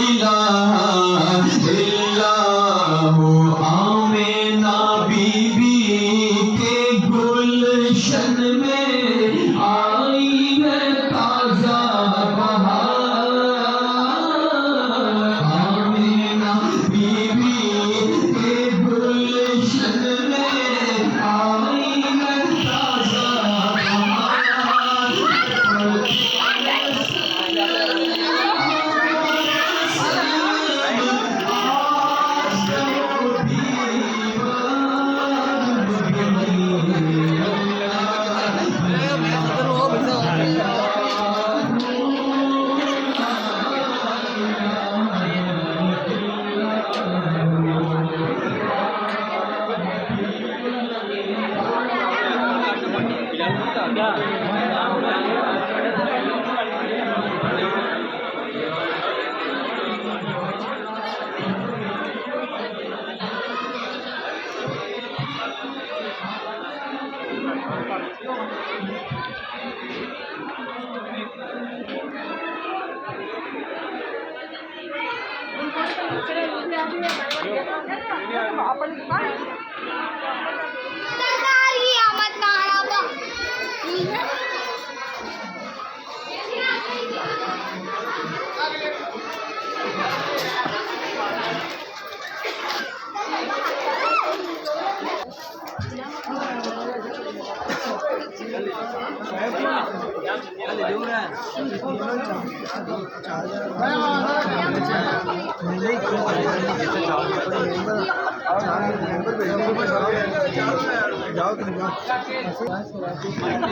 इलाहा इल्लल्लाहु आमिना बीबी के गुलशन में आई है ताजा बहार। आमिना बीबी के गुलशन में आई है ताजा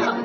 जाओ